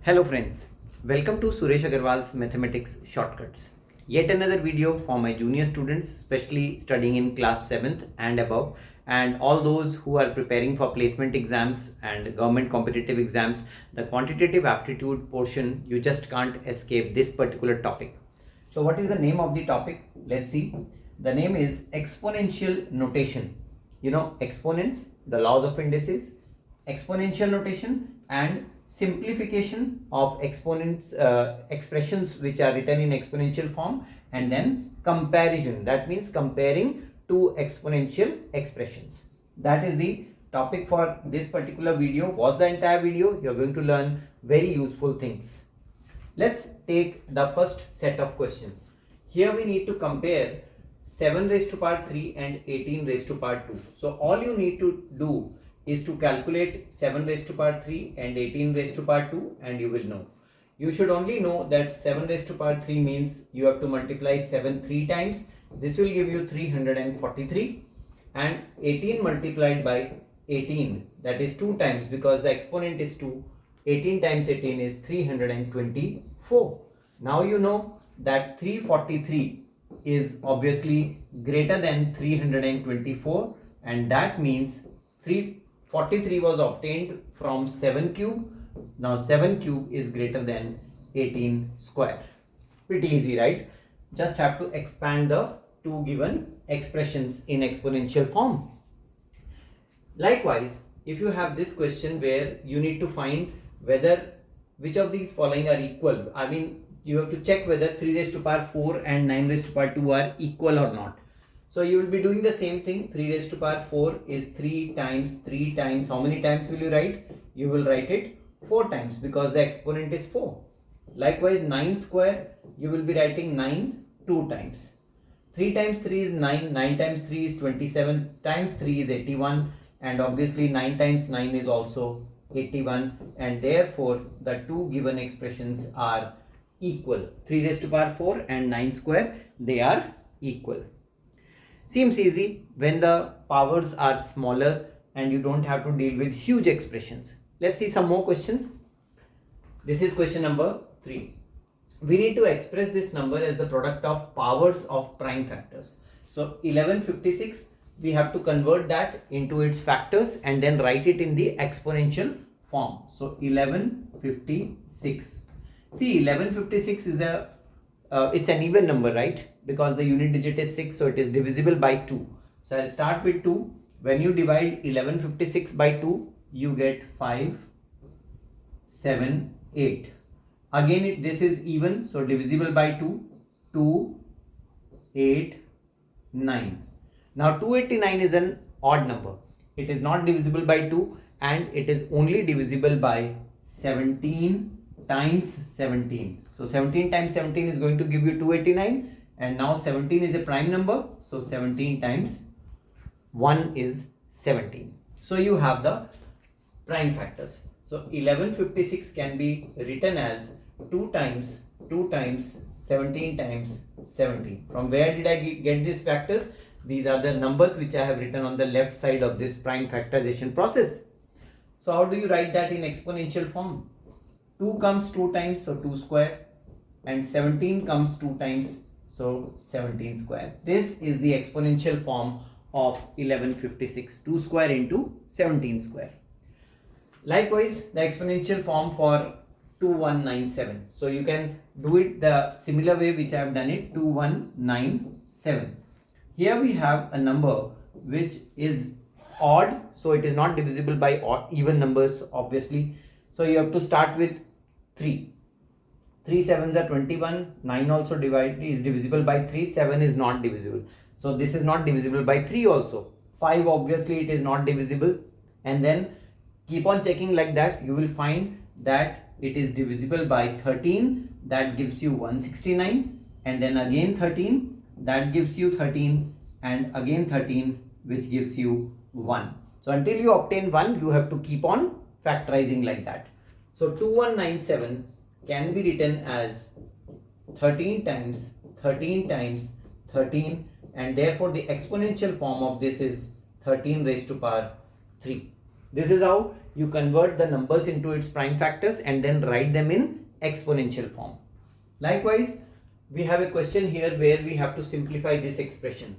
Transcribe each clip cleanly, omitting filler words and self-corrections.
Hello friends, welcome to Suresh Aggarwal's Mathematics Shortcuts. Yet another video for my junior students, especially studying in class 7th and above, and all those who are preparing for placement exams and government competitive exams. The quantitative aptitude portion, you just can't escape this particular topic. So what is the name of the topic? Let's see. The name is exponential notation. You know, exponents, the laws of indices, exponential notation, and simplification of exponents expressions which are written in exponential form, and then comparison, that means comparing two exponential expressions. That is the topic for this particular video. Watch the entire video, you're going to learn very useful things. Let's take the first set of questions. Here we need to compare 7 raised to power 3 and 18 raised to power 2. So all you need to do is to calculate 7 raised to power 3 and 18 raised to power 2, and you will know. You should only know that 7 raised to power 3 means you have to multiply 7 3 times. This will give you 343, and 18 multiplied by 18, that is 2 times, because the exponent is 2. 18 times 18 is 324. Now you know that 343 is obviously greater than 324, and that means 343 was obtained from 7 cube. Now 7 cube is greater than 18 square. Pretty easy, right? Just have to expand the two given expressions in exponential form. Likewise, if you have this question where you need to find whether which of these following are equal, I mean you have to check whether 3 raised to power 4 and 9 raised to power 2 are equal or not. So you will be doing the same thing. 3 raised to power 4 is 3 times 3 times. How many times will you write? You will write it 4 times because the exponent is 4. Likewise, 9 square, you will be writing 9 2 times. 3 times 3 is 9. 9 times 3 is 27. Times 3 is 81. And obviously 9 times 9 is also 81. And therefore, the two given expressions are equal. 3 raised to power 4 and 9 square, they are equal. Seems easy when the powers are smaller and you don't have to deal with huge expressions. Let's see some more questions. This is question number 3. We need to express this number as the product of powers of prime factors. So 1156, we have to convert that into its factors and then write it in the exponential form. So 1156. See, 1156 is it's an even number, right? Because the unit digit is 6, so it is divisible by 2. So I'll start with 2. When you divide 1156 by 2, you get 5, 7, 8. Again, this is even, so divisible by 2, 2, 8, 9. Now 289 is an odd number. It is not divisible by 2 and it is only divisible by 17 times 17. So 17 times 17 is going to give you 289, and now 17 is a prime number, so 17 times 1 is 17. So you have the prime factors. So 1156 can be written as 2 times 17 times 17. From where did I get these factors? These are the numbers which I have written on the left side of this prime factorization process. So how do you write that in exponential form? 2 comes 2 times, so 2 square, and 17 comes 2 times, so 17 square. This is the exponential form of 1156, 2 square into 17 square. Likewise, the exponential form for 2197. So you can do it the similar way which I have done it, 2197. Here we have a number which is odd, so it is not divisible by even numbers, obviously. So you have to start with 3. 3 sevens are 21. 9 also is divisible by 3. 7 is not divisible. So this is not divisible by 3 also. 5, obviously it is not divisible. And then keep on checking like that. You will find that it is divisible by 13. That gives you 169. And then again 13. That gives you 13. And again 13, which gives you 1. So until you obtain 1, you have to keep on factorizing like that. So 2197 can be written as 13 times 13 times 13, and therefore the exponential form of this is 13 raised to power 3. This is how you convert the numbers into its prime factors and then write them in exponential form. Likewise, we have a question here where we have to simplify this expression.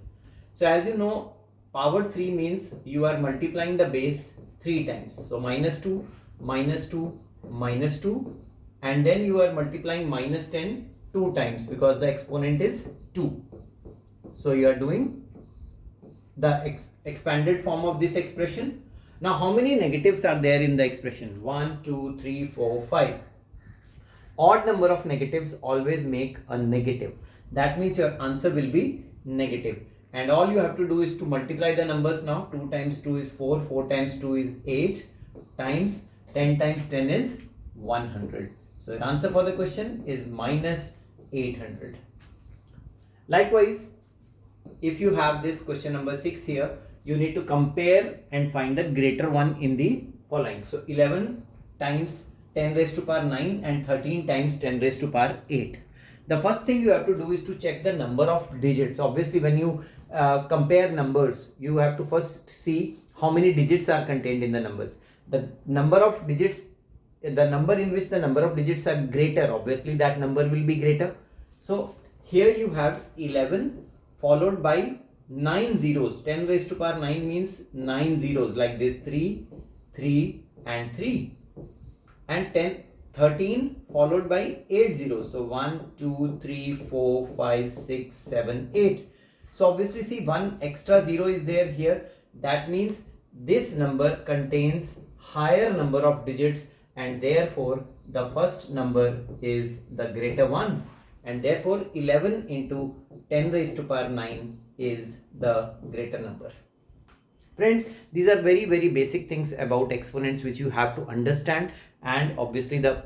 So as you know, power 3 means you are multiplying the base 3 times. So minus 2, minus 2, minus 2, and then you are multiplying minus 10 2 times because the exponent is 2. So you are doing the expanded form of this expression. Now how many negatives are there in the expression? 1, 2, 3, 4, 5. Odd number of negatives always make a negative. That means your answer will be negative. And all you have to do is to multiply the numbers now. 2 times 2 is 4, 4 times 2 is 8, times 10 times 10 is 100. So your answer for the question is minus 800. Likewise, if you have this question number 6 here, you need to compare and find the greater one in the following. So 11 times 10 raised to power 9 and 13 times 10 raised to power 8. The first thing you have to do is to check the number of digits. Obviously, when you compare numbers, you have to first see how many digits are contained in the numbers. The number of digits, the number in which the number of digits are greater, obviously that number will be greater. So here you have 11 followed by 9 zeros. 10 raised to power 9 means 9 zeros like this, 3, 3 and 3. And 13 followed by 8 zeros. So 1, 2, 3, 4, 5, 6, 7, 8. So obviously see one extra 0 is there here. That means this number contains higher number of digits and therefore the first number is the greater one. And therefore 11 into 10 raised to power 9 is the greater number. Friends, these are very basic things about exponents which you have to understand, and obviously the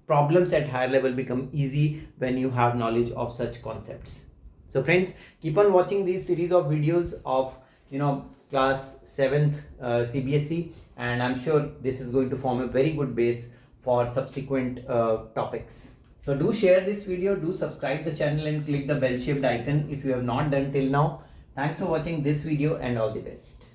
problems at higher level become easy when you have knowledge of such concepts. So friends, keep on watching these series of videos of class 7th CBSE, and I'm sure this is going to form a very good base for subsequent topics. So do share this video, do subscribe the channel and click the bell shaped icon if you have not done till now. Thanks for watching this video and all the best.